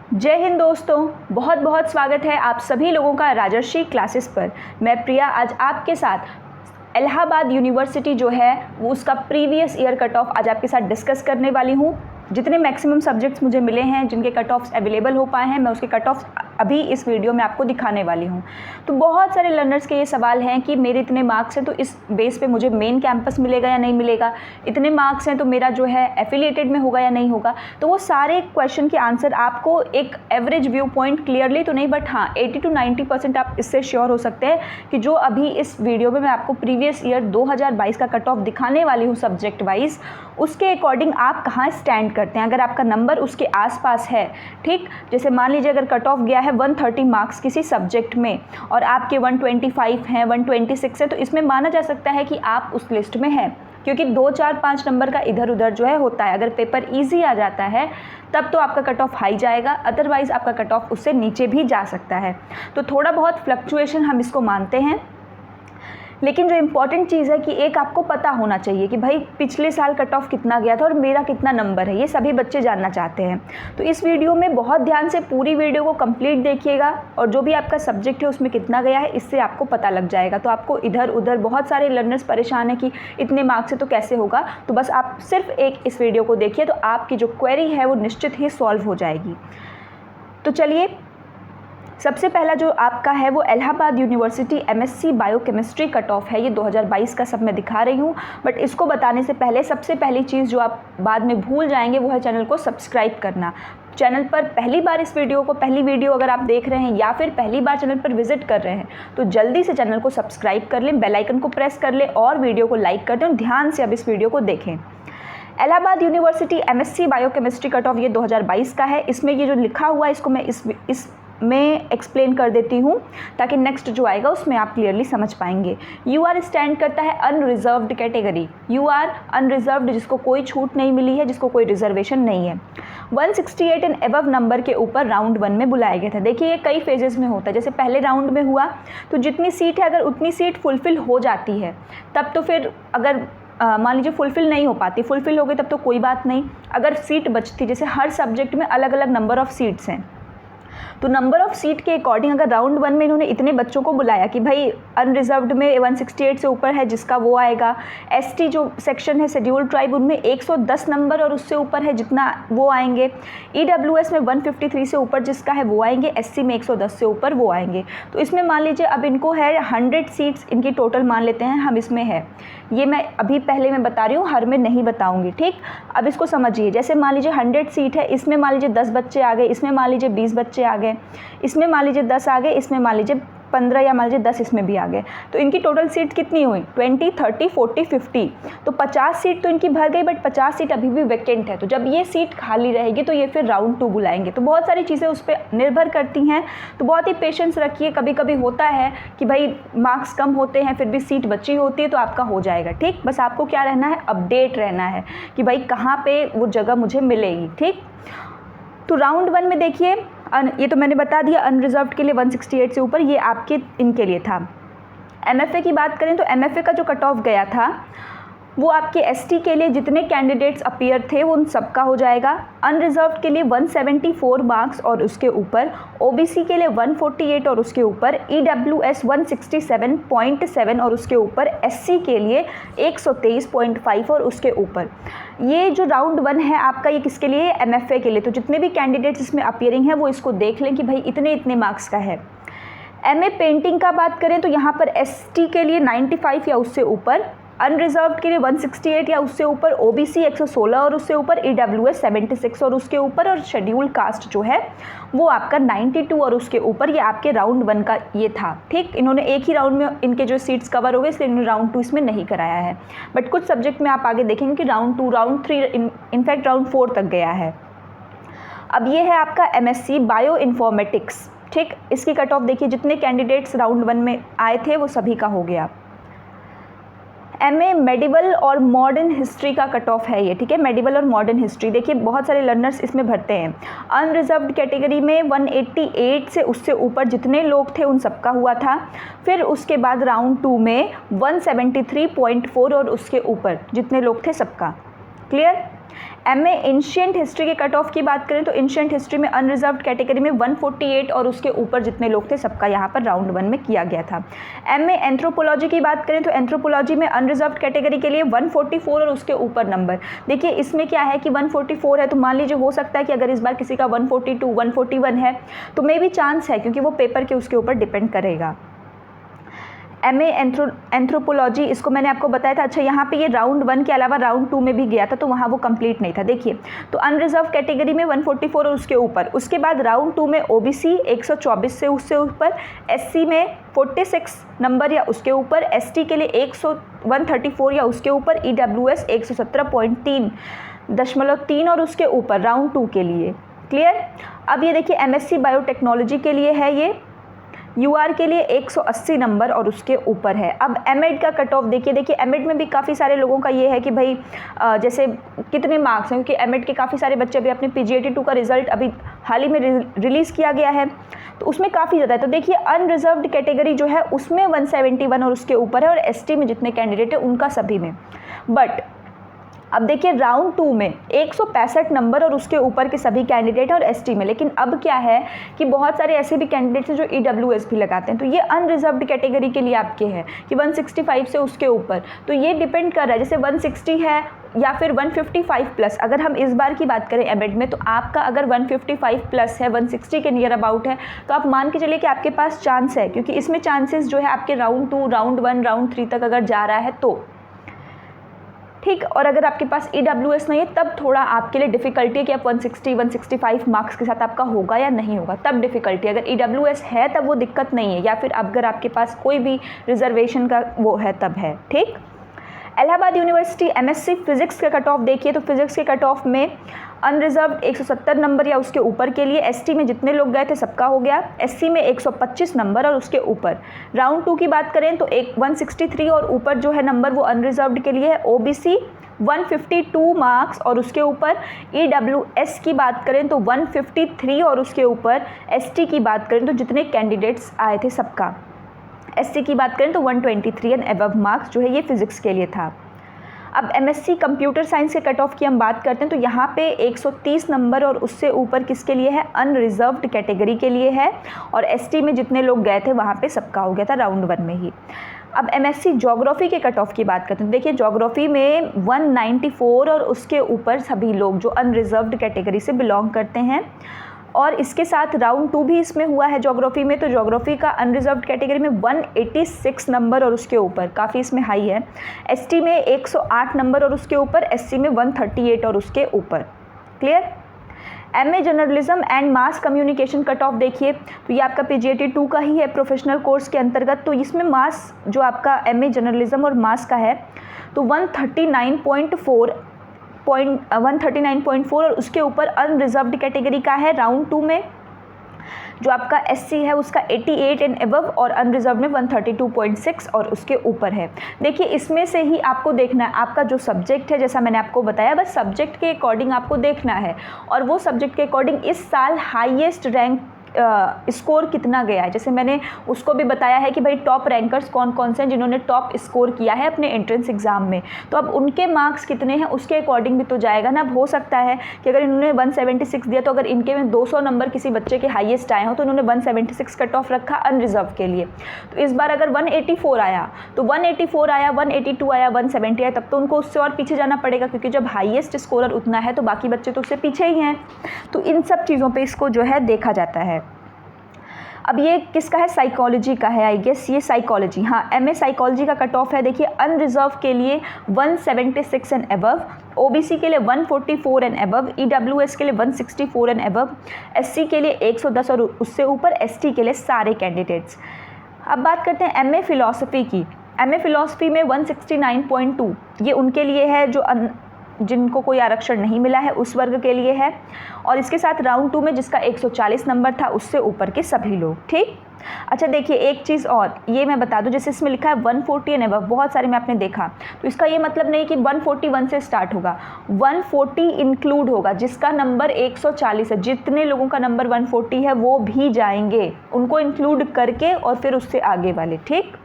जय हिंद दोस्तों, बहुत बहुत स्वागत है आप सभी लोगों का राजर्षि क्लासेस पर। मैं प्रिया आज आपके साथ इलाहाबाद यूनिवर्सिटी जो है वो उसका प्रीवियस ईयर कट ऑफ आज आपके साथ डिस्कस करने वाली हूँ। जितने मैक्सिमम सब्जेक्ट्स मुझे मिले हैं जिनके कट ऑफ्स अवेलेबल हो पाए हैं मैं उसके कट ऑफ्स अभी इस वीडियो में आपको दिखाने वाली हूँ। तो बहुत सारे लर्नर्स के ये सवाल हैं कि मेरे इतने मार्क्स हैं तो इस बेस पे मुझे मेन कैंपस मिलेगा या नहीं मिलेगा, इतने मार्क्स हैं तो मेरा जो है एफिलिएटेड में होगा या नहीं होगा। तो वो सारे क्वेश्चन के आंसर आपको एक एवरेज व्यू पॉइंट क्लियरली तो नहीं बट हाँ 80 to 90% आप इससे श्योर हो सकते हैं कि जो अभी इस वीडियो में मैं आपको प्रीवियस ईयर 2022 का कट ऑफ दिखाने वाली हूँ सब्जेक्ट वाइज, उसके अकॉर्डिंग आप कहाँ स्टैंड करते हैं। अगर आपका नंबर उसके आसपास है, ठीक, जैसे मान लीजिए अगर कट ऑफ गया है 130 मार्क्स किसी सब्जेक्ट में और आपके 125 हैं 126 है तो इसमें माना जा सकता है कि आप उस लिस्ट में हैं, क्योंकि 2 4 5 नंबर का इधर उधर जो है होता है। अगर पेपर इजी आ जाता है तब तो आपका कट ऑफ हाई जाएगा, अदरवाइज़ आपका कट ऑफ उससे नीचे भी जा सकता है। तो थोड़ा बहुत फ्लक्चुएशन हम इसको मानते हैं, लेकिन जो इम्पॉर्टेंट चीज़ है कि एक आपको पता होना चाहिए कि भाई पिछले साल कट ऑफ कितना गया था और मेरा कितना नंबर है, ये सभी बच्चे जानना चाहते हैं। तो इस वीडियो में बहुत ध्यान से पूरी वीडियो को कंप्लीट देखिएगा और जो भी आपका सब्जेक्ट है उसमें कितना गया है इससे आपको पता लग जाएगा। तो आपको इधर उधर बहुत सारे लर्नर्स परेशान है कि इतने मार्क्स से तो कैसे होगा, तो बस आप सिर्फ एक इस वीडियो को देखिए तो आपकी जो क्वेरी है वो निश्चित ही सॉल्व हो जाएगी। तो चलिए, सबसे पहला जो आपका है वो Allahabad university MSc biochemistry cut off है। ये 2022 का सब मैं दिखा रही हूँ, बट इसको बताने से पहले सबसे पहली चीज़ जो आप बाद में भूल जाएंगे वो है चैनल को सब्सक्राइब करना। चैनल पर पहली बार इस वीडियो को पहली वीडियो अगर आप देख रहे हैं या फिर पहली बार चैनल पर विजिट कर रहे हैं तो जल्दी से चैनल को सब्सक्राइब कर लें, बेल आइकन को प्रेस कर लें और वीडियो को लाइक कर दें। ध्यान से अब इस वीडियो को देखें। Allahabad university MSc biochemistry cut off ये 2022 का है। इसमें ये जो लिखा हुआ है इसको मैं मैं एक्सप्लेन कर देती हूँ ताकि नेक्स्ट जो आएगा उसमें आप क्लियरली समझ पाएंगे। यू आर स्टैंड करता है unreserved category. You are unreserved, जिसको कोई छूट नहीं मिली है, जिसको कोई रिजर्वेशन नहीं है। 168 एंड एबव नंबर के ऊपर राउंड 1 में बुलाया गया था। देखिए ये कई फेजेस में होता है। जैसे पहले राउंड में हुआ तो जितनी सीट है अगर उतनी सीट फुलफ़िल हो जाती है तब तो फिर अगर मान लीजिए फुलफ़िल नहीं हो पाती, फुलफ़िल हो गई तब तो कोई बात नहीं। अगर सीट बचती, जैसे हर सब्जेक्ट में अलग अलग नंबर ऑफ़ सीट्स हैं, तो नंबर ऑफ़ सीट के अकॉर्डिंग अगर राउंड 1 में इन्होंने इतने बच्चों को बुलाया कि भाई अनरिजर्व्ड में 168 से ऊपर है जिसका वो आएगा, एसटी जो सेक्शन है शेड्यूल्ड ट्राइब उनमें 110 नंबर और उससे ऊपर है जितना वो आएंगे, ईडब्ल्यूएस में 153 से ऊपर जिसका है वो आएंगे, एससी में 110 से ऊपर वो आएंगे। तो इसमें मान लीजिए अब इनको है 100 सीट्स इनकी टोटल मान लेते हैं हम, इसमें है ये मैं अभी पहले मैं बता रही हूँ, हर में नहीं बताऊँगी, ठीक। अब इसको समझिए, जैसे मान लीजिए 100 सीट है, इसमें मान लीजिए 10 बच्चे आ गए, इसमें मान लीजिए 20 बच्चे आ गए, इसमें मान लीजिए 10 आ गए, इसमें मान लीजिए 15 या मान लीजिए 10 इसमें भी आ गए। तो इनकी टोटल सीट कितनी हुई? 20, 30, 40, 50। तो 50 सीट तो इनकी भर गई, बट 50 सीट अभी भी वैकेंट है। तो जब ये सीट खाली रहेगी तो ये फिर राउंड 2 बुलाएंगे। तो बहुत सारी चीज़ें उस पर निर्भर करती हैं, तो बहुत ही पेशेंस रखिए। कभी कभी होता है कि भाई मार्क्स कम होते हैं फिर भी सीट बची होती है तो आपका हो जाएगा, ठीक। बस आपको क्या रहना है, अपडेट रहना है कि भाई कहाँ पर वो जगह मुझे मिलेगी, ठीक। तो राउंड 1 में देखिए, ये तो मैंने बता दिया अनरिजर्व्ड के लिए 168 से ऊपर, ये आपके इनके लिए था। एमएफए की बात करें तो एमएफए का जो कट ऑफ गया था वो आपके एसटी के लिए जितने कैंडिडेट्स अपीयर थे वो उन सबका हो जाएगा। अनरिजर्व्ड के लिए 174 मार्क्स और उसके ऊपर, ओबीसी के लिए 148 और उसके ऊपर, ईडब्ल्यूएस 167.7 और उसके ऊपर, एससी के लिए 123.5 और उसके ऊपर। ये जो राउंड 1 है आपका ये किसके लिए? एमएफए के लिए। तो जितने भी कैंडिडेट्स इसमें अपीयरिंग है वो इसको देख लें कि भाई इतने इतने मार्क्स का है। एमए पेंटिंग का बात करें तो यहाँ पर एसटी के लिए 95 या उससे ऊपर, अनरिजर्व्ड के लिए 168 या उससे ऊपर, ओबीसी 116 और उससे ऊपर, ईडब्ल्यूएस 76 और उसके ऊपर, और शेड्यूल कास्ट जो है वो आपका 92 और उसके ऊपर। ये आपके राउंड 1 का ये था, ठीक। इन्होंने एक ही राउंड में इनके जो सीट्स कवर हो गए इसलिए इन्होंने राउंड 2 इसमें नहीं कराया है। बट कुछ सब्जेक्ट में आप आगे देखेंगे कि राउंड 2, राउंड 3, इनफैक्ट राउंड 4 तक गया है। अब ये है आपका एमएससी बायो इन्फॉर्मेटिक्स, ठीक। इसकी कट ऑफ देखिए, जितने कैंडिडेट्स राउंड 1 में आए थे वो सभी का हो गया। एमए मेडिवल और मॉडर्न हिस्ट्री का कट ऑफ है ये, ठीक है। मेडिवल और मॉडर्न हिस्ट्री देखिए बहुत सारे लर्नर्स इसमें भरते हैं। अनरिजर्व्ड कैटेगरी में 188 से उससे ऊपर जितने लोग थे उन सबका हुआ था। फिर उसके बाद राउंड 2 में 173.4 और उसके ऊपर जितने लोग थे सबका। क्लियर? एमए एंशिएंट हिस्ट्री के कट ऑफ की बात करें तो एंशिएंट हिस्ट्री में अनरिजर्व्ड कैटेगरी में 148 और उसके ऊपर जितने लोग थे सबका यहाँ पर राउंड 1 में किया गया था। एमए एंथ्रोपोलॉजी की बात करें तो एंथ्रोपोलॉजी में अनरिजर्व्ड कैटेगरी के लिए 144 और उसके ऊपर नंबर। देखिए इसमें क्या है कि 144 है तो मान लीजिए हो सकता है कि अगर इस बार किसी का 142 141 है तो मे भी चांस है, क्योंकि वो पेपर के उसके ऊपर डिपेंड करेगा। एमए एंथ्रोपोलॉजी इसको मैंने आपको बताया था। अच्छा, यहाँ पे ये राउंड 1 के अलावा राउंड 2 में भी गया था तो वहाँ वो कंप्लीट नहीं था। देखिए तो अनरिजर्व कैटेगरी में 144 और उसके ऊपर, उसके बाद राउंड 2 में ओबीसी 124 से उससे ऊपर, एससी में 46 नंबर या उसके ऊपर, एसटी के लिए 134 या उसके ऊपर, ईडब्ल्यूएस 117.3 और उसके ऊपर राउंड 2 के लिए। क्लियर। अब ये देखिए एमएससी बायोटेक्नोलॉजी के लिए है, ये यूआर के लिए 180 नंबर और उसके ऊपर है। अब एमएड का कट ऑफ देखिए एमएड में भी काफ़ी सारे लोगों का ये है कि भाई जैसे कितने मार्क्स हैं, क्योंकि एमएड के काफ़ी सारे बच्चे अभी अपने पीजीएटी 2 का रिजल्ट अभी हाल ही में रिलीज़ किया गया है तो उसमें काफ़ी ज़्यादा है। तो देखिए अनरिजर्व्ड कैटेगरी जो है उसमें 171 और उसके ऊपर है, और एसटी में जितने कैंडिडेट है उनका सभी में। बट अब देखिए राउंड 2 में 165 नंबर और उसके ऊपर के सभी कैंडिडेट हैं और एसटी में। लेकिन अब क्या है कि बहुत सारे ऐसे भी कैंडिडेट्स हैं जो ईडब्ल्यूएस भी लगाते हैं, तो ये अनरिजर्व्ड कैटेगरी के लिए आपके हैं कि 165 से उसके ऊपर। तो ये डिपेंड कर रहा है, जैसे 160 है या फिर 155 प्लस। अगर हम इस बार की बात करें एमएड में तो आपका अगर 155 प्लस है, 160 के नियर अबाउट है, तो आप मान के चलिए कि आपके पास चांस है, क्योंकि इसमें चांसेस जो है आपके राउंड 2, राउंड 1, राउंड 3 तक अगर जा रहा है तो ठीक। और अगर आपके पास ईडब्ल्यूएस नहीं है तब थोड़ा आपके लिए डिफ़िकल्टी है कि आप 160 165 मार्क्स के साथ आपका होगा या नहीं होगा, तब डिफ़िकल्टी। अगर ईडब्ल्यूएस है तब वो दिक्कत नहीं है, या फिर अगर आपके पास कोई भी रिजर्वेशन का वो है तब है। ठीक। इलाहाबाद यूनिवर्सिटी एमएससी फिजिक्स का कट ऑफ देखिए तो फिजिक्स के कट ऑफ में अनरिजर्व्ड 170 नंबर या उसके ऊपर के लिए, एसटी में जितने लोग गए थे सबका हो गया, एससी में 125 नंबर और उसके ऊपर। राउंड 2 की बात करें तो 163 और ऊपर जो है नंबर वो अनरिजर्व्ड के लिए है, ओबीसी 152 मार्क्स और उसके ऊपर, ईडब्ल्यूएस की बात करें तो 153 और उसके ऊपर, एसटी की बात करें तो जितने कैंडिडेट्स आए थे सबका, एससी की बात करें तो 123 एंड अबव मार्क्स जो है ये फिजिक्स के लिए था। अब एमएससी कंप्यूटर साइंस के कट ऑफ की हम बात करते हैं तो यहाँ पे 130 नंबर और उससे ऊपर किसके लिए है, अनरिजर्व्ड कैटेगरी के लिए है, और एसटी में जितने लोग गए थे वहाँ पे सबका हो गया था राउंड 1 में ही। अब एमएससी ज्योग्राफी के कट ऑफ की बात करते हैं, देखिए ज्योग्राफी में 194 और उसके ऊपर सभी लोग जो अनरिजर्व्ड कैटेगरी से बिलोंग करते हैं, और इसके साथ राउंड 2 भी इसमें हुआ है ज्योग्राफी में। तो ज्योग्राफी का अनरिजर्व्ड कैटेगरी में 186 नंबर और उसके ऊपर, काफ़ी इसमें हाई है, एसटी में 108 नंबर और उसके ऊपर, एससी में 138 और उसके ऊपर। Clear. MA journalism and mass communication cut off देखिए तो ये आपका पीजीएटी 2 का ही है प्रोफेशनल कोर्स के अंतर्गत। तो इसमें मास जो आपका एमए जर्नलिज्म और मास का है तो 139.4 और उसके ऊपर अनरिजर्व्ड कैटेगरी का है। राउंड 2 में जो आपका एससी है उसका 88 एंड अबव और अनरिजर्व में 132.6 और उसके ऊपर है। देखिए इसमें से ही आपको देखना है आपका जो सब्जेक्ट है, जैसा मैंने आपको बताया, बस सब्जेक्ट के अकॉर्डिंग आपको देखना है, और वो सब्जेक्ट के अकॉर्डिंग इस साल हाईएस्ट रैंक स्कोर कितना गया है। जैसे मैंने उसको भी बताया है कि भाई टॉप रैंकर्स कौन कौन से हैं जिन्होंने टॉप स्कोर किया है अपने एंट्रेंस एग्ज़ाम में, तो अब उनके मार्क्स कितने हैं उसके अकॉर्डिंग भी तो जाएगा ना। अब हो सकता है कि अगर इन्होंने 176 दिया तो अगर इनके में 200 नंबर किसी बच्चे के हाईएस्ट आए हों तो इन्होंने 176 कट ऑफ रखा अनरिजर्व के लिए। तो इस बार अगर 184 आया तो 184 आया, 182 आया, 170 आया, तब तो उनको उससे और पीछे जाना पड़ेगा, क्योंकि जब हाईएस्ट स्कोरर उतना है तो बाकी बच्चे तो उससे पीछे ही हैं। तो इन सब चीज़ों पर इसको जो है देखा जाता है। अब ये किसका है, साइकोलॉजी का है, आई गेस ये साइकोलॉजी, हाँ एमए साइकोलॉजी का कट ऑफ है। देखिए अनरिजर्व के लिए 176 एंड अबव, ओबीसी के लिए 144 एंड अबव, ईडब्ल्यूएस के लिए 164 एंड अबव, एससी के लिए 110 और उससे ऊपर, एसटी के लिए सारे कैंडिडेट्स। अब बात करते हैं एमए फिलॉसफी की। एमए फिलॉसफी में 169.2 ये उनके लिए है जो जिनको कोई आरक्षण नहीं मिला है उस वर्ग के लिए है, और इसके साथ राउंड 2 में जिसका 140 नंबर था उससे ऊपर के सभी लोग। ठीक। अच्छा देखिए एक चीज़ और ये मैं बता दूं, जैसे इसमें लिखा है 140 एंड अबव, बहुत सारे में आपने देखा, तो इसका ये मतलब नहीं कि 141 से स्टार्ट होगा, 140 इंक्लूड होगा, जिसका नंबर 140 है, जितने लोगों का नंबर 140 है वो भी जाएंगे, उनको इंक्लूड करके और फिर उससे आगे वाले। ठीक।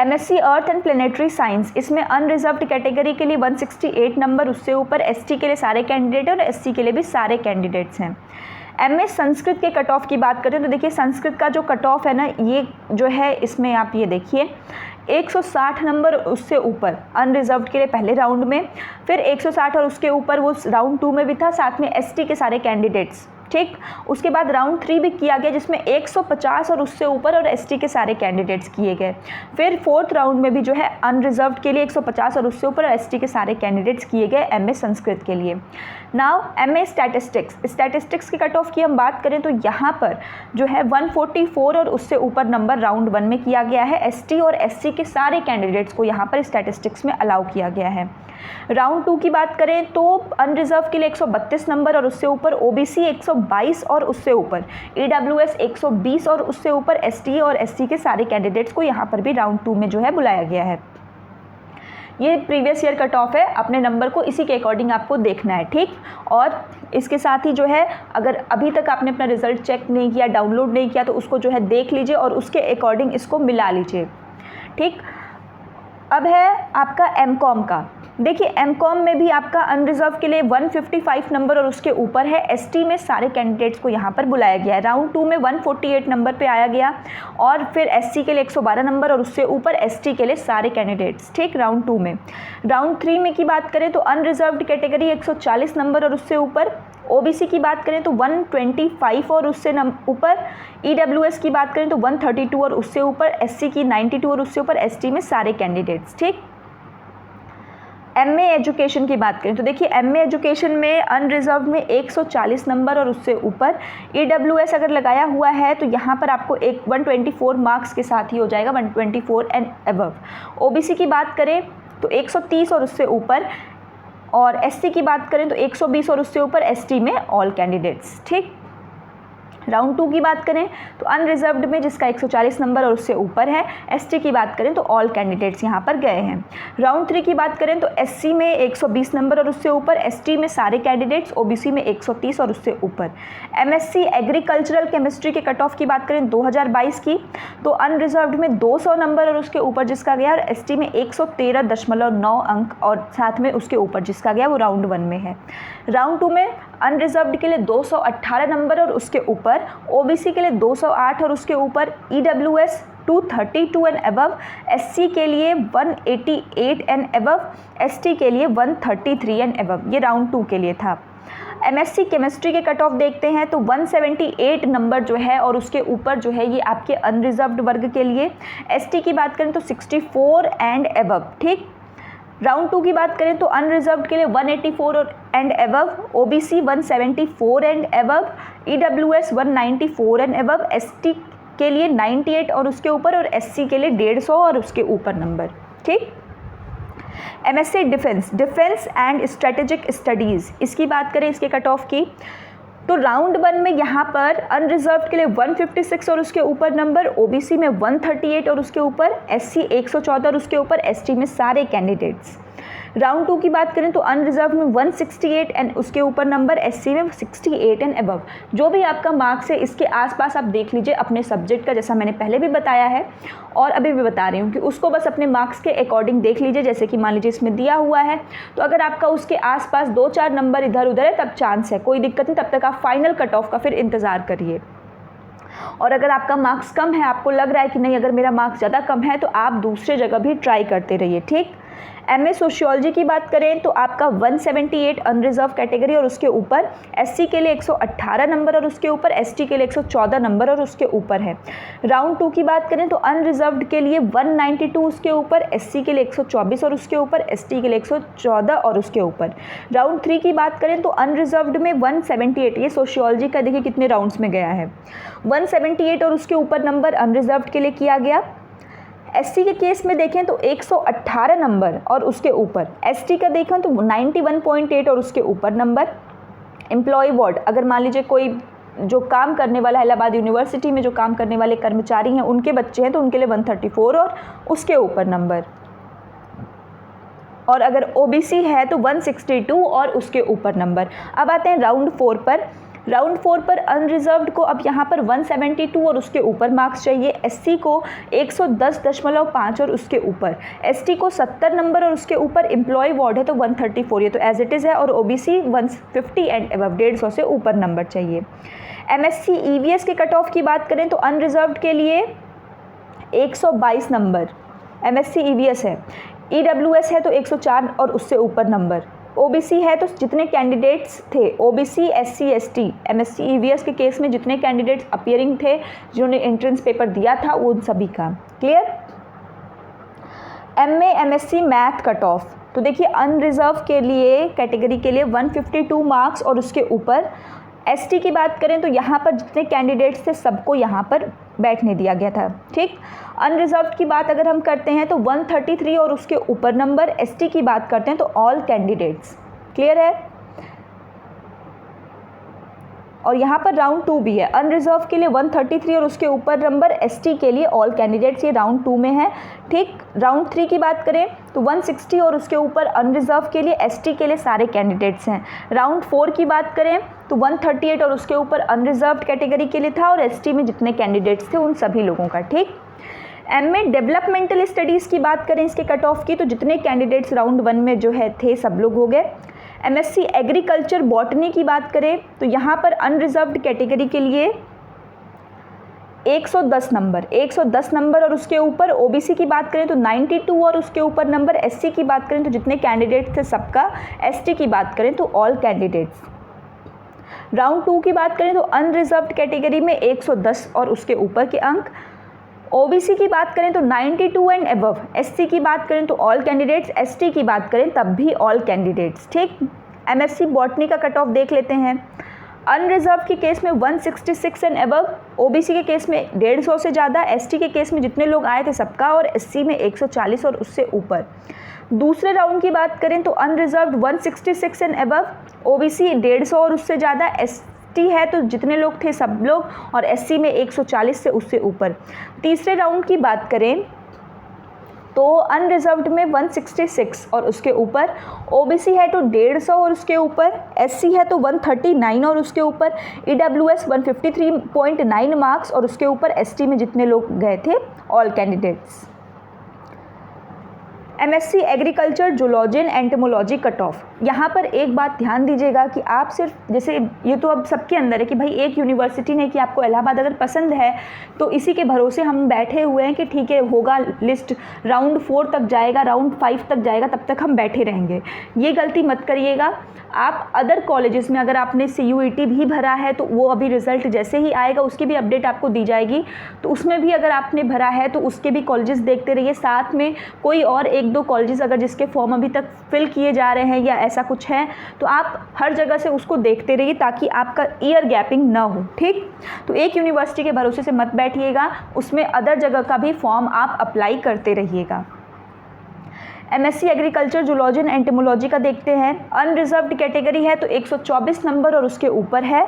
MSc earth and planetary science, इसमें अनरिजर्व्ड कैटेगरी के लिए 168 नंबर, उससे ऊपर ST के लिए सारे कैंडिडेट और SC के लिए भी सारे कैंडिडेट्स हैं। MA संस्कृत के कट ऑफ की बात करें तो देखिए संस्कृत का जो कट ऑफ है ना, ये जो है इसमें आप ये देखिए 160 नंबर उससे ऊपर अनरिजर्व्ड के लिए पहले राउंड में, फिर 160 और उसके ऊपर वो राउंड 2 में भी था, साथ में ST के सारे कैंडिडेट्स, ठीक। उसके बाद राउंड 3 भी किया गया जिसमें 150 और उससे ऊपर और ST के सारे कैंडिडेट्स किए गए। फिर 4th राउंड में भी जो है अनरिजर्व्ड के लिए 150 और उससे ऊपर और ST के सारे कैंडिडेट्स किए गए MA संस्कृत के लिए। नाउ MA स्टैटिस्टिक्स के कट ऑफ की हम बात करें तो यहाँ पर जो है 144 और उससे ऊपर नंबर राउंड 1 में किया गया है। ST और SC के सारे कैंडिडेट्स को यहाँ पर स्टैटिस्टिक्स में अलाउ किया गया है। राउंड 2 की बात करें तो अनरिजर्व के लिए 132 नंबर और उससे ऊपर, OBC 122 और उससे ऊपर, EWS 120 और उससे ऊपर, ST और SC के सारे कैंडिडेट्स को यहाँ पर भी राउंड 2 में जो है बुलाया गया है। ये प्रीवियस ईयर कट ऑफ है, अपने नंबर को इसी के अकॉर्डिंग आपको देखना है, ठीक। और इसके साथ ही जो है अगर अभी तक आपने अपना रिजल्ट चेक नहीं किया, डाउनलोड नहीं किया, तो उसको जो है देख लीजिए और उसके अकॉर्डिंग इसको मिला लीजिए, ठीक। अब है आपका MCOM का। देखिए MCOM में भी आपका अनरिजर्व के लिए 155 नंबर और उसके ऊपर है। ST में सारे कैंडिडेट्स को यहाँ पर बुलाया गया है। राउंड 2 में 148 नंबर पे आया गया और फिर SC के लिए 112 नंबर और उससे ऊपर, ST के लिए सारे कैंडिडेट्स, ठीक। राउंड 2 में। राउंड 3 में की बात करें तो अनरिजर्व्ड कैटेगरी 140 नंबर और उससे ऊपर, OBC की बात करें तो 125 और उससे ऊपर, EWS की बात करें तो 132 और उससे ऊपर, SC की 92 और उससे ऊपर, ST में सारे कैंडिडेट्स, ठीक। MA एजुकेशन की बात करें तो देखिए MA एजुकेशन में अनरिजर्व में 140 नंबर और उससे ऊपर, EWS अगर लगाया हुआ है तो यहाँ पर आपको 124 मार्क्स के साथ ही हो जाएगा, 124 एंड अबव। OBC की बात करें तो 130 और उससे ऊपर, और SC की बात करें तो 120 और उससे ऊपर, ST में ऑल कैंडिडेट्स, ठीक। राउंड 2 की बात करें तो अनरिजर्व्ड में जिसका 140 नंबर और उससे ऊपर है, ST की बात करें तो ऑल कैंडिडेट्स यहाँ पर गए हैं। राउंड 3 की बात करें तो SC में 120 नंबर और उससे ऊपर, ST में सारे कैंडिडेट्स, OBC में 130 और उससे ऊपर। MSc एग्रीकल्चरल केमिस्ट्री के कट ऑफ की बात करें 2022 की तो अनरिजर्व्ड में 200 नंबर और उसके ऊपर जिसका गया, और ST में 113.9 अंक और साथ में उसके ऊपर जिसका गया वो राउंड 1 में है। राउंड 2 में अनरिजर्व्ड के लिए 218 नंबर और उसके ऊपर, OBC के लिए 208 और उसके ऊपर, EWS 232 एंड अबव, SC के लिए 188 एंड अबव, ST के लिए 133 एंड अबव। ये राउंड 2 के लिए था। MSc केमिस्ट्री के कट ऑफ देखते हैं तो 178 नंबर जो है और उसके ऊपर जो है ये आपके अनरिजर्व्ड वर्ग के लिए। ST की बात करें तो 64 एंड अबव, ठीक। राउंड 2 की बात करें तो अनरिजर्व्ड के लिए 184 and above, OBC 174 and above, EWS 194 and above, ST के लिए 98 और उसके ऊपर, और SC के लिए 150 और उसके ऊपर नंबर, ठीक। MSc defence and strategic studies, इसकी बात करें इसके कट ऑफ की तो राउंड 1 में यहाँ पर अनरिजर्व्ड के लिए 156 और उसके ऊपर नंबर, OBC में 138 और उसके ऊपर, SC 114 और उसके ऊपर, ST में सारे कैंडिडेट्स। राउंड 2 की बात करें तो अनरिजर्व में 168 एंड उसके ऊपर नंबर, SC में 68 एंड अबव। जो भी आपका मार्क्स है इसके आसपास आप देख लीजिए अपने सब्जेक्ट का, जैसा मैंने पहले भी बताया है और अभी भी बता रही हूँ कि उसको बस अपने मार्क्स के अकॉर्डिंग देख लीजिए। जैसे कि मान लीजिए इसमें दिया हुआ है तो अगर आपका उसके आसपास 2-4 नंबर इधर उधर है तब चांस है, कोई दिक्कत नहीं, तब तक आप फाइनल कट ऑफ का फिर इंतज़ार करिए। और अगर आपका मार्क्स कम है, आपको लग रहा है कि नहीं अगर मेरा मार्क्स ज़्यादा कम है, तो आप दूसरे जगह भी ट्राई करते रहिए, ठीक। MA सोशियोलॉजी की बात करें तो आपका 178 अनरिजर्व कैटेगरी और उसके ऊपर, SC के लिए 118 नंबर और उसके ऊपर, ST के लिए 114 नंबर और उसके ऊपर है। राउंड 2 की बात करें तो अनरिजर्व्ड के लिए 192 उसके ऊपर, SC के लिए 124 और उसके ऊपर, ST के लिए 114 और उसके ऊपर। राउंड 3 की बात करें तो अनरिजर्व्ड में 178, ये सोशियोलॉजी का देखिए कितने राउंड्स में गया है, 178 और उसके ऊपर नंबर अनरिजर्व्ड के लिए किया गया। SC के केस में देखें तो 118 नंबर और उसके ऊपर, ST का देखें तो 91.8 और उसके ऊपर नंबर। एम्प्लॉय वार्ड, अगर मान लीजिए कोई जो काम करने वाला है इलाहाबाद यूनिवर्सिटी में जो काम करने वाले कर्मचारी हैं उनके बच्चे हैं तो उनके लिए 134 और उसके ऊपर नंबर। और अगर OBC है तो 162 और उसके ऊपर नंबर। अब आते हैं राउंड 4 पर। राउंड 4 पर अनरिजर्व्ड को अब यहाँ पर 172 और उसके ऊपर मार्क्स चाहिए, एससी को 110.5 और उसके ऊपर, एसटी को 70 नंबर और उसके ऊपर, एम्प्लॉय वार्ड है तो 134, ये तो एज इट इज़ है, और ओबीसी 150 एंड अबव 150 से ऊपर नंबर चाहिए। एमएससी ईवीएस के कट ऑफ की बात करें तो अनरिजर्व्ड के लिए 122 नंबर एमएससी ईवीएस है, ईडब्ल्यूएस है तो 104 और उससे ऊपर नंबर, ओबीसी है तो जितने कैंडिडेट्स थे OBC SC ST MSc EVS के केस में जितने कैंडिडेट्स अपीयरिंग थे जिन्होंने एंट्रेंस पेपर दिया था उन सभी का। Clear. MA MSc math cut off, तो देखिए अनरिजर्व के लिए कैटेगरी के लिए 152 मार्क्स और उसके ऊपर, एसटी की बात करें तो यहाँ पर जितने कैंडिडेट्स थे सबको यहाँ पर बैठने दिया गया था। ठीक। अनरिजर्व की बात अगर हम करते हैं तो 133 और उसके ऊपर नंबर, एसटी की बात करते हैं तो ऑल कैंडिडेट्स। क्लियर है। और यहाँ पर राउंड 2 भी है, अनरिजर्व के लिए 133 और उसके ऊपर नंबर, एसटी के लिए ऑल कैंडिडेट्स, ये राउंड 2 में है। ठीक। राउंड 3 की बात करें तो 160 और उसके ऊपर अनरिजर्व के लिए, एसटी के लिए सारे कैंडिडेट्स हैं। राउंड 4 की बात करें तो 138 और उसके ऊपर अनरिजर्व कैटेगरी के लिए था और एसटी में जितने कैंडिडेट्स थे उन सभी लोगों का। ठीक। एमए डेवलपमेंटल स्टडीज़ की बात करें इसके कट ऑफ की तो जितने कैंडिडेट्स राउंड 1 में जो है थे सब लोग हो गए। एमएससी एग्रीकल्चर बॉटनी की बात करें तो यहाँ पर अनरिजर्व्ड कैटेगरी के लिए 110 नंबर और उसके ऊपर, ओबीसी की बात करें तो 92 और उसके ऊपर नंबर, एससी की बात करें तो जितने कैंडिडेट्स थे सबका, एसटी की बात करें तो ऑल कैंडिडेट्स। राउंड 2 की बात करें तो अनरिजर्व्ड कैटेगरी में 110 और उसके ऊपर के अंक, ओबीसी की बात करें तो 92 एंड अबव, एससी की बात करें तो ऑल कैंडिडेट्स, एसटी की बात करें तब भी ऑल कैंडिडेट्स। ठीक। एमएससी बॉटनी का कट ऑफ देख लेते हैं। अनरिजर्व के केस में 166 एंड अबव, ओबीसी के केस में 150 से ज़्यादा, एसटी के केस में जितने लोग आए थे सबका, और एससी में 140 और उससे ऊपर। दूसरे राउंड की बात करें तो अनरिजर्व्ड 166 एंड अबव, ओबीसी 150 और उससे ज़्यादा, एसटी है तो जितने लोग थे सब लोग, और एससी में 140 से उससे ऊपर। तीसरे राउंड की बात करें तो अनरिजर्व्ड में 166 और उसके ऊपर, ओबीसी है तो 150 और उसके ऊपर, एससी है तो 139 और उसके ऊपर, ईडब्ल्यूएस 153.9 मार्क्स और उसके ऊपर, एसटी में जितने लोग गए थे all candidates. MSc agriculture zoology and entomology cut off, यहाँ पर एक बात ध्यान दीजिएगा कि आप सिर्फ, जैसे ये तो अब सबके अंदर है कि भाई एक यूनिवर्सिटी ने कि आपको इलाहाबाद अगर पसंद है तो इसी के भरोसे हम बैठे हुए हैं कि ठीक है होगा लिस्ट, राउंड 4 तक जाएगा, राउंड 5 तक जाएगा, तब तक हम बैठे रहेंगे। ये गलती मत करिएगा। आप अदर कॉलेजेस में अगर आपने CUET भी भरा है तो वो अभी रिज़ल्ट जैसे ही आएगा उसकी भी अपडेट आपको दी जाएगी, तो उसमें भी अगर आपने भरा है तो उसके भी कॉलेजेस देखते रहिए। साथ में कोई और 1-2 कॉलेजेस अगर जिसके फॉर्म अभी तक फिल किए जा रहे हैं या ऐसा कुछ है तो आप हर जगह से उसको देखते रहिए ताकि आपका ईयर गैपिंग ना हो। ठीक। तो एक यूनिवर्सिटी के भरोसे से मत बैठिएगा, उसमें अदर जगह का भी फॉर्म आप अप्लाई करते रहिएगा। MSc agriculture zoology and entomology का देखते हैं। अनरिजर्व्ड कैटेगरी है तो 124 नंबर और उसके ऊपर है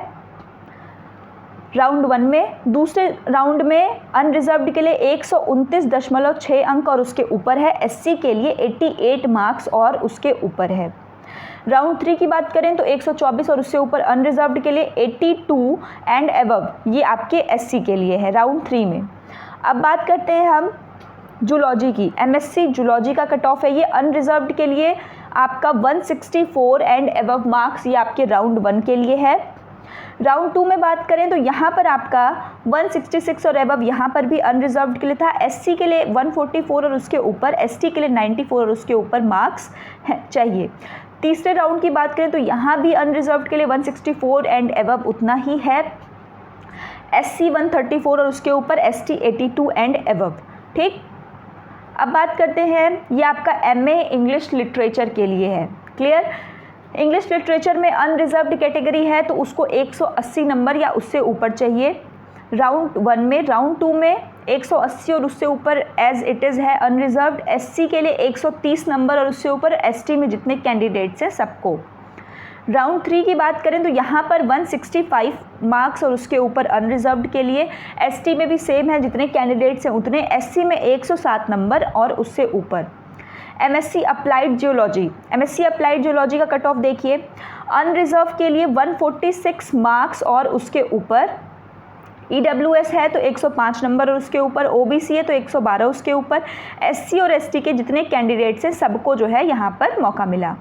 राउंड 1 में। दूसरे राउंड में अनरिजर्व्ड के लिए 129.6 अंक और उसके ऊपर है, एससी के लिए 88 मार्क्स और उसके ऊपर है। राउंड 3 की बात करें तो 124 और उससे ऊपर अनरिजर्व्ड के लिए 82 एंड अबव, ये आपके एससी के लिए है राउंड 3 में। अब बात करते हैं हम जूलॉजी की। एमएससी जूलॉजी का कट ऑफ है, ये अनरिजर्व्ड के लिए आपका 164 एंड अबव मार्क्स, ये आपके राउंड 1 के लिए है। राउंड 2 में बात करें तो यहाँ पर आपका 166 और अबव यहाँ पर भी अनरिजर्व्ड के लिए था, एससी के लिए 144 और उसके ऊपर, एसटी के लिए 94 और उसके ऊपर मार्क्स चाहिए। तीसरे राउंड की बात करें तो यहाँ भी अनरिजर्व्ड के लिए 164 एंड अबव उतना ही है, एससी 134 और उसके ऊपर, एसटी 82 एंड अबव। ठीक। अब बात करते हैं, ये आपका एमए इंग्लिश लिटरेचर के लिए है। क्लियर। इंग्लिश लिटरेचर में अनरिजर्व्ड कैटेगरी है तो उसको 180 नंबर या उससे ऊपर चाहिए राउंड 1 में। राउंड 2 में 180 और उससे ऊपर एज इट इज़ है अनरिजर्व्ड, एससी के लिए 130 नंबर और उससे ऊपर, एसटी में जितने कैंडिडेट्स हैं सबको। राउंड 3 की बात करें तो यहाँ पर 165 मार्क्स और उसके ऊपर अनरिजर्व्ड के लिए, एसटी में भी सेम है, जितने कैंडिडेट्स हैं उतने, एससी में 107 नंबर और उससे ऊपर। MSc applied geology, MSc applied geology का कट ऑफ देखिए। अनरिजर्व के लिए 146 मार्क्स और उसके ऊपर, EWS है तो 105 नंबर और उसके ऊपर, OBC है तो 112 उसके ऊपर, SC और ST के जितने कैंडिडेट्स हैं सबको जो है यहाँ पर मौका मिला।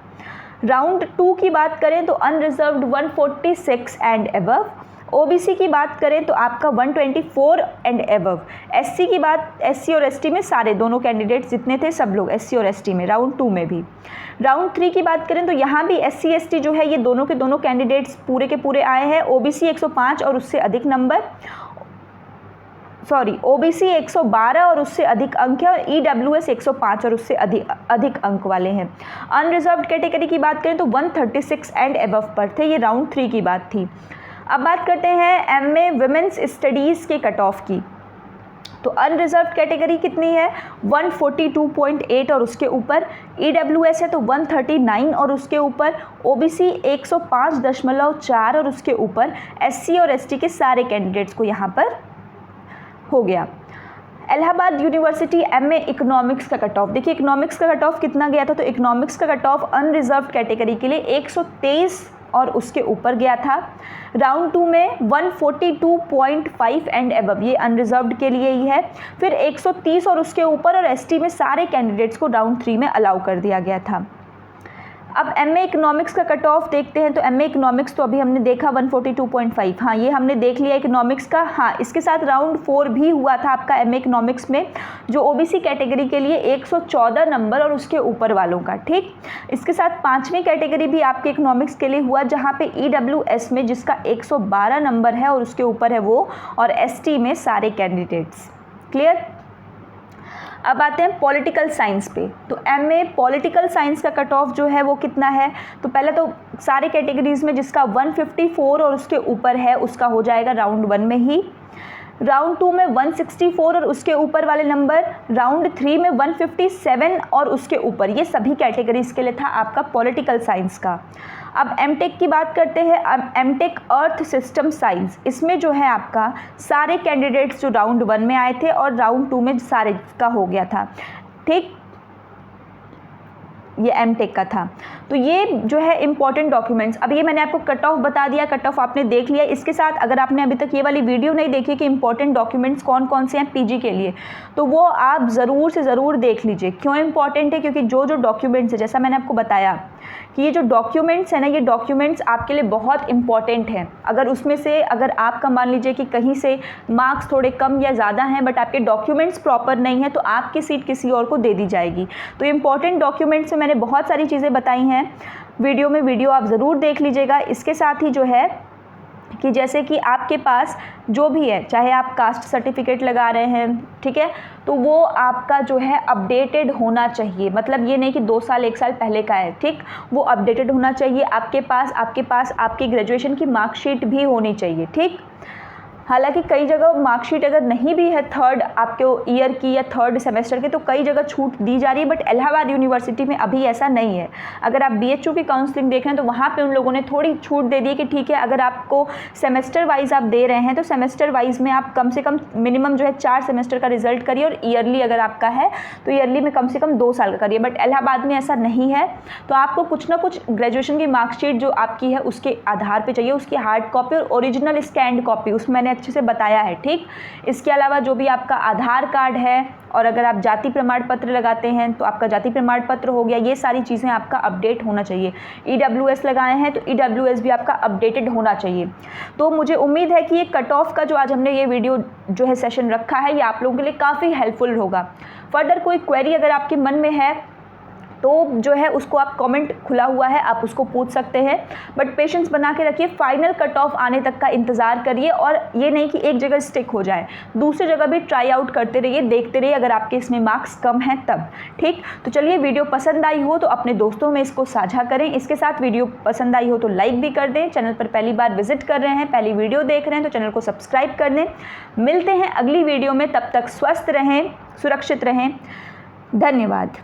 राउंड 2 की बात करें तो अनरिजर्व्ड 146 एंड एबव, OBC की बात करें तो आपका 124 एंड एबव, SC की बात, SC और ST में सारे दोनों कैंडिडेट्स जितने थे सब लोग SC और ST में राउंड 2 में भी। राउंड 3 की बात करें तो यहाँ भी SC ST जो है ये दोनों के दोनों कैंडिडेट्स पूरे के पूरे आए हैं। OBC 105 और उससे अधिक नंबर, OBC 112 और उससे अधिक अंक है और EWS 105 और उससे अधिक अंक वाले हैं। अनरिजर्व्ड कैटेगरी की बात करें तो 136 एंड एबव पर थे। ये राउंड 3 की बात थी। अब बात करते हैं MA वुमेन्स स्टडीज़ के कट ऑफ की। तो अनरिजर्व्ड कैटेगरी कितनी है, 142.8 और उसके ऊपर, EWS है तो 139 और उसके ऊपर, OBC 105.4 और उसके ऊपर, SC और ST के सारे कैंडिडेट्स को यहाँ पर हो गया। इलाहाबाद यूनिवर्सिटी MA इकोनॉमिक्स का कट ऑफ, देखिए इकोनॉमिक्स का कट ऑफ कितना गया था, तो इकोनॉमिक्स का कट ऑफ अनरिजर्व्ड कैटेगरी के लिए 123 और उसके ऊपर गया था। राउंड 2 में 142.5 एंड एबव, ये अनरिजर्व्ड के लिए ही है। फिर 130 और उसके ऊपर और ST में सारे कैंडिडेट्स को राउंड 3 में अलाउ कर दिया गया था। अब MA इकोनॉमिक्स का कट ऑफ देखते हैं। तो MA इकोनॉमिक्स तो अभी हमने देखा 142.5, हाँ ये हमने देख लिया इकोनॉमिक्स का। हाँ, इसके साथ राउंड 4 भी हुआ था आपका MA इकोनॉमिक्स में, जो OBC कैटेगरी के लिए 114 नंबर और उसके ऊपर वालों का, ठीक। इसके साथ 5वीं कैटेगरी भी आपके इकोनॉमिक्स के लिए हुआ, जहाँ पे EWS में जिसका 112 नंबर है और उसके ऊपर है वो, और ST में सारे कैंडिडेट्स। क्लियर। अब आते हैं पॉलिटिकल साइंस पे। तो MA पॉलिटिकल साइंस का कट ऑफ जो है वो कितना है, तो पहले तो सारे कैटेगरीज़ में जिसका 154 और उसके ऊपर है उसका हो जाएगा राउंड 1 में ही। राउंड 2 में 164 और उसके ऊपर वाले नंबर, राउंड 3 में 157 और उसके ऊपर, ये सभी कैटेगरीज़ के लिए था आपका पॉलिटिकल साइंस का। अब MTech की बात करते हैं। अब MTech अर्थ सिस्टम साइंस, इसमें जो है आपका सारे कैंडिडेट्स जो राउंड 1 में आए थे और राउंड 2 में सारे का हो गया था, ठीक। ये MTech का था। तो ये जो है इंपॉर्टेंट डॉक्यूमेंट्स, अब ये मैंने आपको कट ऑफ बता दिया, कट ऑफ आपने देख लिया। इसके साथ अगर आपने अभी तक ये वाली वीडियो नहीं देखी कि इंपॉर्टेंट डॉक्यूमेंट्स कौन कौन से हैं PG के लिए, तो वो आप ज़रूर से ज़रूर देख लीजिए। क्यों इंपॉर्टेंट है, क्योंकि जो जो डॉक्यूमेंट्स है, जैसा मैंने आपको बताया कि ये जो डॉक्यूमेंट्स है ना, ये डॉक्यूमेंट्स आपके लिए बहुत इंपॉर्टेंट हैं। अगर उसमें से अगर आपका मान लीजिए कि कहीं से मार्क्स थोड़े कम या ज़्यादा हैं बट आपके डॉक्यूमेंट्स प्रॉपर नहीं है, तो आपकी सीट किसी और को दे दी जाएगी। तो इंपॉर्टेंट डॉक्यूमेंट्स में मैंने बहुत सारी चीज़ें बताई हैं वीडियो में, वीडियो आप ज़रूर देख लीजिएगा। इसके साथ ही जो है कि जैसे कि आपके पास जो भी है, चाहे आप कास्ट सर्टिफिकेट लगा रहे हैं, ठीक है, तो वो आपका जो है अपडेटेड होना चाहिए। मतलब ये नहीं कि 2 साल 1 साल पहले का है, ठीक, वो अपडेटेड होना चाहिए। आपके पास आपकी ग्रेजुएशन की मार्कशीट भी होनी चाहिए, ठीक। हालांकि कई जगह मार्कशीट अगर नहीं भी है थर्ड आपके ईयर की या थर्ड सेमेस्टर के, तो कई जगह छूट दी जा रही है, बट इलाहाबाद यूनिवर्सिटी में अभी ऐसा नहीं है। अगर आप BHU की काउंसलिंग देख रहे हैं तो वहाँ पे उन लोगों ने थोड़ी छूट दे दी है कि ठीक है, अगर आपको सेमेस्टर वाइज आप दे रहे हैं तो सेमेस्टर वाइज में आप कम से कम मिनिमम जो है 4 सेमेस्टर का रिजल्ट करिए, और ईयरली अगर आपका है तो ईयरली में कम से कम 2 साल का करिए। बट इलाहाबाद में ऐसा नहीं है, तो आपको कुछ ना कुछ ग्रेजुएशन की मार्कशीट जो आपकी है उसके आधार पर चाहिए, उसकी हार्ड कॉपी और ओरिजिनल स्कैंड कॉपी, उसमें मैंने अच्छे से बताया है, ठीक। इसके अलावा जो भी आपका आधार कार्ड है, और अगर आप जाति प्रमाण पत्र लगाते हैं तो आपका जाति प्रमाण पत्र हो गया, ये सारी चीज़ें आपका अपडेट होना चाहिए। EWS लगाए हैं तो EWS भी आपका अपडेटेड होना चाहिए। तो मुझे उम्मीद है कि ये कट ऑफ का जो आज हमने ये वीडियो जो है सेशन रखा है, ये आप लोगों के लिए काफ़ी हेल्पफुल होगा। फर्दर कोई क्वेरी अगर आपके मन में है तो जो है उसको आप कमेंट खुला हुआ है, आप उसको पूछ सकते हैं। बट पेशेंस बना के रखिए, फाइनल कट ऑफ आने तक का इंतज़ार करिए, और ये नहीं कि एक जगह स्टिक हो जाए, दूसरी जगह भी ट्राई आउट करते रहिए, देखते रहिए अगर आपके इसमें मार्क्स कम हैं तब, ठीक। तो चलिए, वीडियो पसंद आई हो तो अपने दोस्तों में इसको साझा करें। इसके साथ वीडियो पसंद आई हो तो लाइक भी कर दें। चैनल पर पहली बार विजिट कर रहे हैं, पहली वीडियो देख रहे हैं तो चैनल को सब्सक्राइब कर दें। मिलते हैं अगली वीडियो में, तब तक स्वस्थ रहें, सुरक्षित रहें। धन्यवाद।